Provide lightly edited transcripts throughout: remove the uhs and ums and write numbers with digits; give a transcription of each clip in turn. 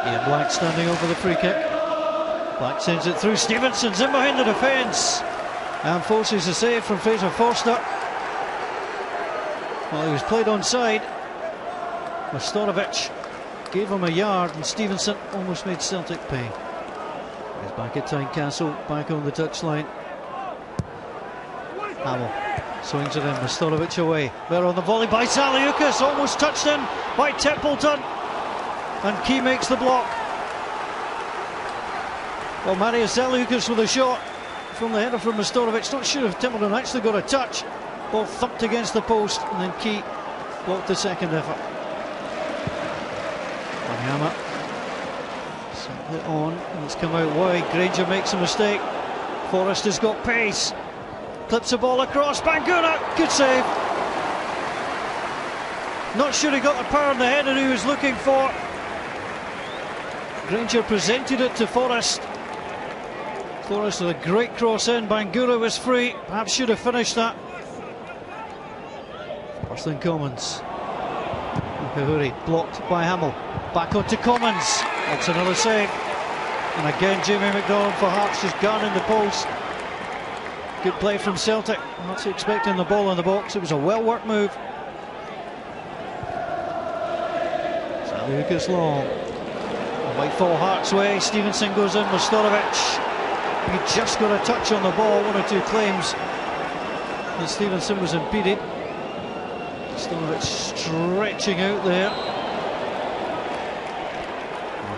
Ian Black standing over the free kick. Black sends it through. Stevenson's in behind the defence and forces a save from Fraser Forster. Well, he was played onside. Mastorovic gave him a yard and Stevenson almost made Celtic pay. He's back at Tynecastle, back on the touchline. Hamill swings it in, Mastorovic away. There on the volley by Zaliukas, almost touched in by Templeton. And Key makes the block. Well, Marius Zaliukas with a shot from the header from Mastorovic. Not sure if Templeton actually got a touch. Ball thumped against the post and then Key blocked the second effort. Wanyama sent it on and it's come out wide. Granger makes a mistake. Forrest has got pace. Clips the ball across. Bangura, good save. Not sure he got the power in the header he was looking for. Granger presented it to Forrest. Forrest with a great cross in. Bangura was free. Perhaps should have finished that. First then Commons. Kahuri blocked by Hamill. Back onto Commons. That's another save. And again Jamie McDonald for Hearts just guarding the post. Good play from Celtic. Not expecting the ball in the box. It was a well-worked move. Lucas Long. Might fall Hearts' way. Stevenson goes in. Mastorovic. He just got a touch on the ball. One or two claims that Stevenson was impeded. Mastorovic stretching out there.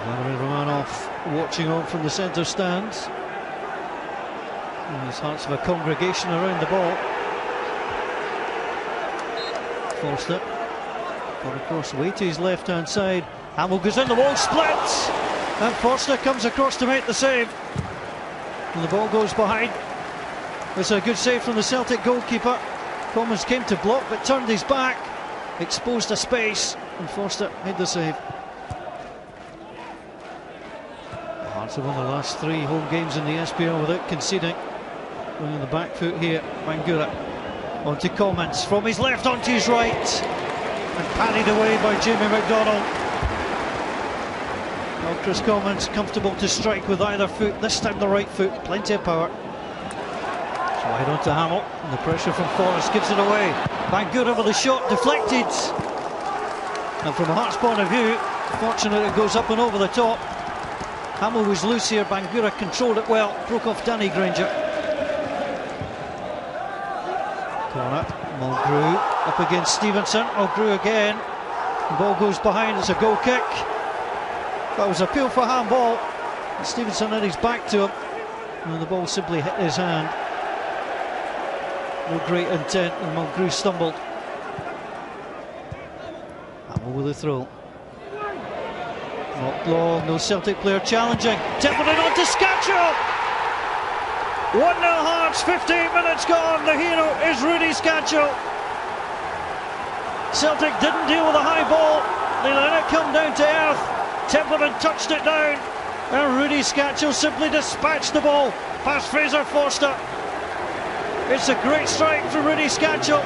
Vladimir Romanov watching on from the centre stands. And there's Hearts of a congregation around the ball. Forster got across way to his left hand side. Hamill goes in, the ball splits and Forster comes across to make the save and the ball goes behind. It's a good save from the Celtic goalkeeper. Commons came to block but turned his back, exposed a space and Forster made the save. The Hearts have won the last 3 home games in the SPL without conceding. Going on the back foot here. Bangura onto Commons from his left onto his right and parried away by Jamie McDonald. Well, Chris Commons comfortable to strike with either foot, this time the right foot, plenty of power. So wide onto Hamill and the pressure from Forrest gives it away. Bangura with a shot deflected and from a Hearts point of view fortunate it goes up and over the top. Hamill was loose here, Bangura controlled it well, broke off Danny Granger. Corner, Mulgrew up against Stevenson. Mulgrew again. The ball goes behind, it's a goal kick. That was a appeal for handball. And Stevenson had his back to him and the ball simply hit his hand. No great intent and Mulgrew stumbled. Hamill with a throw. Not long, no Celtic player challenging. Templeton on to Scatchell. 1-0 Hearts, 15 minutes gone. The hero is Rudy Scatchell. Celtic didn't deal with a high ball. They let it come down to earth. Templeton touched it down. And Rudy Scatchell simply dispatched the ball past Fraser Forster. It's a great strike from Rudy Scatchell.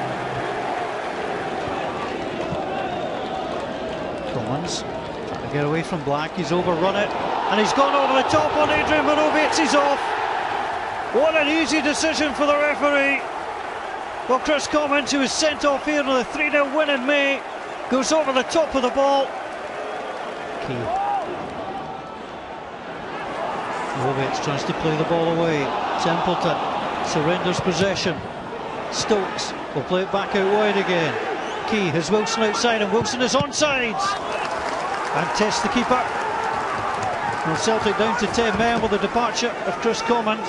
Commons trying to get away from Black. He's overrun it. And he's gone over the top on Adrian Morovic. He's off. What an easy decision for the referee. Well, Chris Commons, who was sent off here in a 3-0 win in May, goes over the top of the ball. Key. Morovic tries to play the ball away. Templeton surrenders possession. Stokes will play it back out wide again. Key has Wilson outside and Wilson is onside. And tests the keeper. Well, Celtic down to 10 men with the departure of Chris Commons.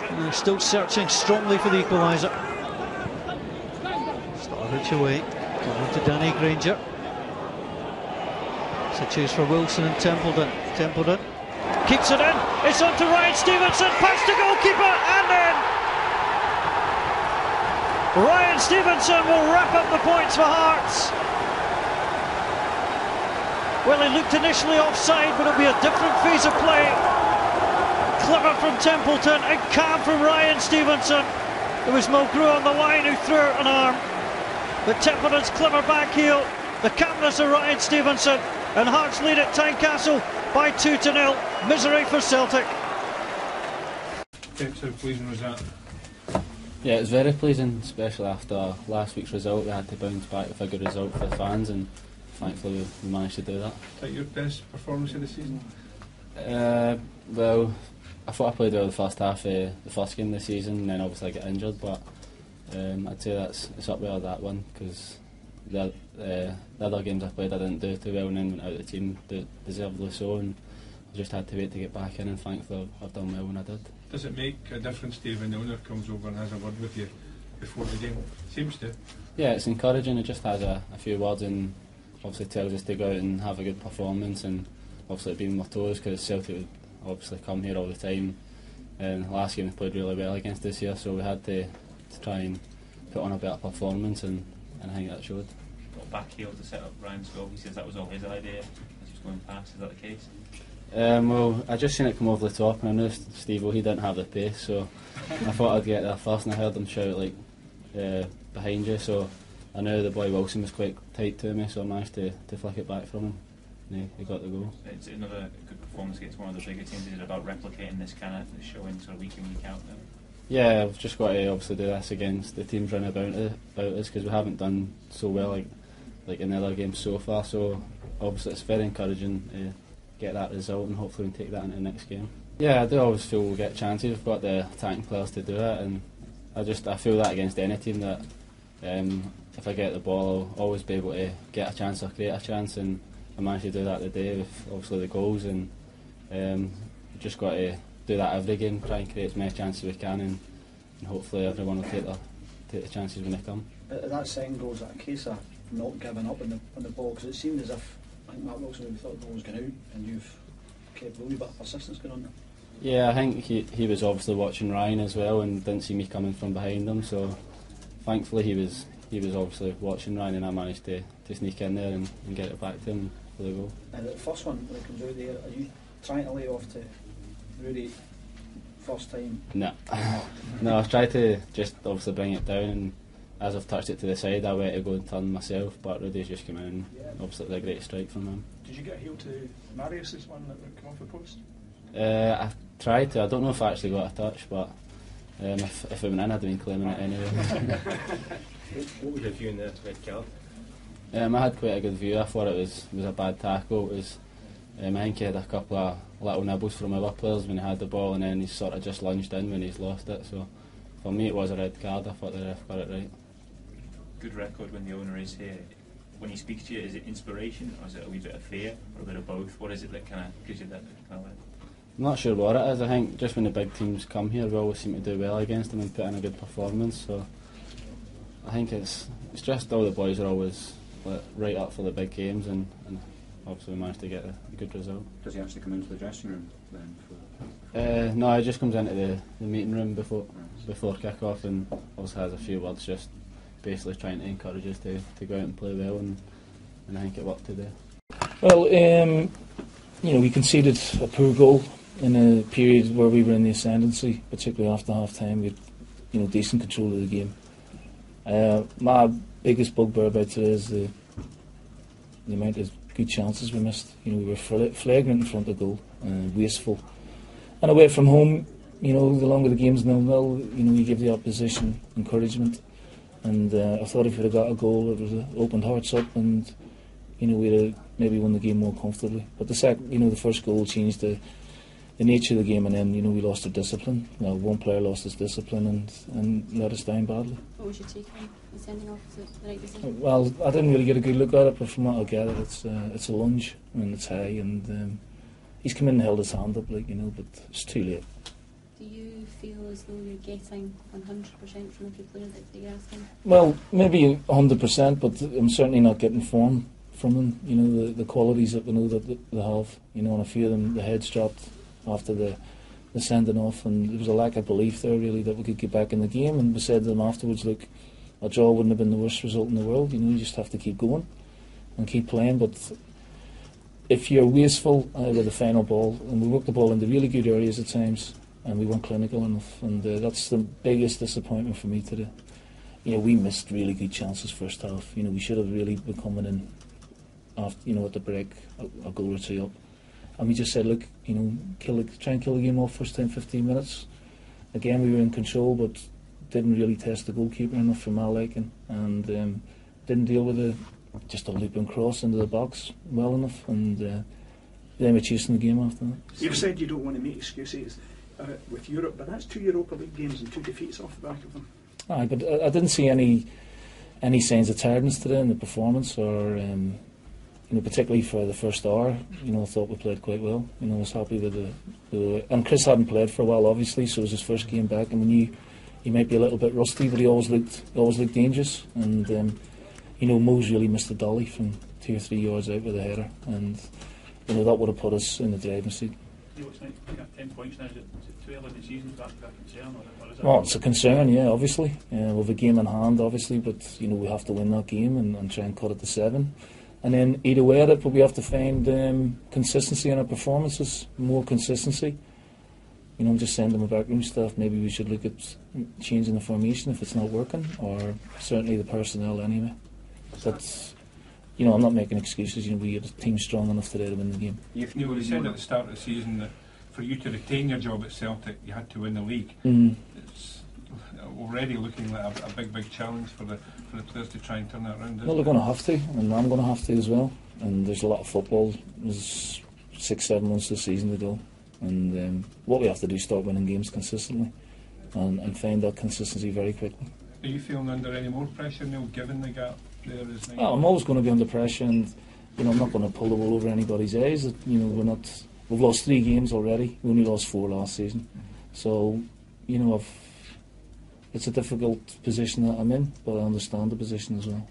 And they're still searching strongly for the equaliser. Starditch away. Going to Danny Granger. It's a chase for Wilson and Templeton. Templeton keeps it in. It's on to Ryan Stevenson. Past the goalkeeper and in. Ryan Stevenson will wrap up the points for Hearts. Well, he looked initially offside, but it'll be a different phase of play. Clever from Templeton and calm from Ryan Stevenson. It was Mulgrew on the line who threw out an arm. But Templeton's clever back heel, the calmness of Ryan Stevenson, and Hearts lead at Tynecastle by 2-0. Misery for Celtic. How pleasing was that? Yeah, it was very pleasing, especially after last week's result. We had to bounce back with a good result for the fans, and thankfully we managed to do that. Is that your best performance of the season? Well, I thought I played well the first half of the first game of the season, and then obviously I got injured, but I'd say it's up there with that one, because the other games I played I didn't do too well, and then went out of the team deservedly so, and I just had to wait to get back in, and thankfully I've done well when I did. Does it make a difference to you when the owner comes over and has a word with you before the game? Seems to. Yeah, it's encouraging. It just has a few words, and obviously tells us to go out and have a good performance, and obviously being on my toes, because Celtic would obviously come here all the time, and last game we played really well against us here, so we had to try and put on a better performance, and I think that showed. Got back heel to set up Ryan's goal. He says that was all his idea as he was going past. Is that the case? Well, I just seen it come over the top, and I knew Steve-O, he didn't have the pace, so I thought I'd get there first, and I heard him shout like behind you, so I knew the boy Wilson was quite tight to me, so I managed to flick it back from him, and he got the goal. It's another good performance against one of the bigger teams. Is it about replicating this kind of showing sort of week in, week out then? Yeah, we've just got to obviously do this against the teams running about us, because we haven't done so well like in the other games so far, so obviously it's very encouraging to get that result, and hopefully we can take that into the next game. Yeah, I do always feel we'll get chances. We've got the attacking players to do it, and I feel that against any team, that if I get the ball I'll always be able to get a chance or create a chance, and I managed to do that today with obviously the goals, and we've just got to do that every game, try and create as many chances as we can, and hopefully everyone will take the chances when they come. That second goal, is that a case of not giving up on the ball? Because it seemed as if, I think Mark Wilson maybe thought the ball was going out, and you've kept a wee bit of persistence going on there. Yeah, I think he was obviously watching Ryan as well, and didn't see me coming from behind him, so thankfully he was obviously watching Ryan, and I managed to sneak in there and get it back to him for the goal. And the first one, when it comes out there, are you trying to lay off to Rudy first time? No. No, I've tried to just obviously bring it down, and as I've touched it to the side I went to go and turn myself, but Rudy's just come in, obviously a great strike from him. Did you get a heel to Marius's one that would come off the post? I tried to. I don't know if I actually got a touch, but if it went in I'd have been claiming it anyway. What was your view in the red card? I had quite a good view. I thought it was a bad tackle. It was, I think he had a couple of little nibbles from other players when he had the ball, and then he sort of just lunged in when he's lost it, so for me it was a red card. I thought the ref got it right. Good record when the owner is here. When he speaks to you, is it inspiration, or is it a wee bit of fear, or a bit of both? What is it that kind of gives you that kind of? I'm not sure what it is. I think just when the big teams come here, we always seem to do well against them and put in a good performance. So I think it's just all the boys are always right up for the big games, and obviously we managed to get a good result. Does he actually come into the dressing room then? No, he just comes into the meeting room before kick-off, and obviously has a few words, just basically trying to encourage us to go out and play well, and I think it worked today. Well, we conceded a poor goal in a period where we were in the ascendancy, particularly after half-time. We had decent control of the game. My biggest bugbear about today is the amount of good chances we missed. We were flagrant in front of goal, wasteful. And away from home, the longer the game's 0-0, you give the opposition encouragement. And I thought if we'd have got a goal, it would have opened hearts up, and we'd have maybe won the game more comfortably. But the first goal changed the nature of the game, and then we lost our discipline. Well, one player lost his discipline and let us down badly. What was your take on the sending off? Was it the right decision? Well, I didn't really get a good look at it, but from what I gather, it's a lunge and it's high, and he's come in and held his hand up, but it's too late. Do you feel as though you're getting 100% from every player that you're asking? Well, maybe 100%, but I'm certainly not getting form from them. The qualities that we know that they have. And a few of them, the heads dropped after the sending off, and there was a lack of belief there really that we could get back in the game. And we said to them afterwards, look, a draw wouldn't have been the worst result in the world. You just have to keep going and keep playing. But if you're wasteful with the final ball, and we worked the ball into really good areas at times, and we weren't clinical enough, and that's the biggest disappointment for me today. We missed really good chances first half. We should have really been coming in after, at the break, a goal or two up. And we just said, look, try and kill the game off first 10, 15 minutes. Again, we were in control, but didn't really test the goalkeeper enough for my liking, and didn't deal with just a looping cross into the box well enough, and then we're chasing the game after that. You've said you don't want to make excuses with Europe, but that's 2 Europa League games and 2 defeats off the back of them. Aye, but I didn't see any signs of tiredness today in the performance, or particularly for the first hour. I thought we played quite well. I was happy with the and Chris hadn't played for a while, obviously, so it was his first game back, and we knew he might be a little bit rusty, but he always looked dangerous. And Mo's really missed the dolly from 2 or 3 yards out with a header, and that would have put us in the driving seat. You got 10 points now. Is it too early in the season? Is that a concern, or is it? Well, it's a concern, yeah, obviously. With a game in hand, obviously, but we have to win that game and try and cut it to 7. And then eat away at it, but we have to find consistency in our performances, more consistency. I'm just saying to my backroom staff, maybe we should look at changing the formation if it's not working, or certainly the personnel anyway. But I'm not making excuses. We had a team strong enough today to win the game. You said at the start of the season that for you to retain your job at Celtic, you had to win the league. It's already looking like a big challenge for the players to try and turn that around. Well, they're going to have to, and I'm going to have to as well. And there's a lot of football. There's 6-7 months of the season to go. And what we have to do is start winning games consistently and find that consistency very quickly. Are you feeling under any more pressure, Neil, given the gap there? Well, I'm always going to be under pressure, and I'm not going to pull the wool over anybody's eyes. We've lost 3 games already. We only lost 4 last season. So, it's a difficult position that I'm in, but I understand the position as well.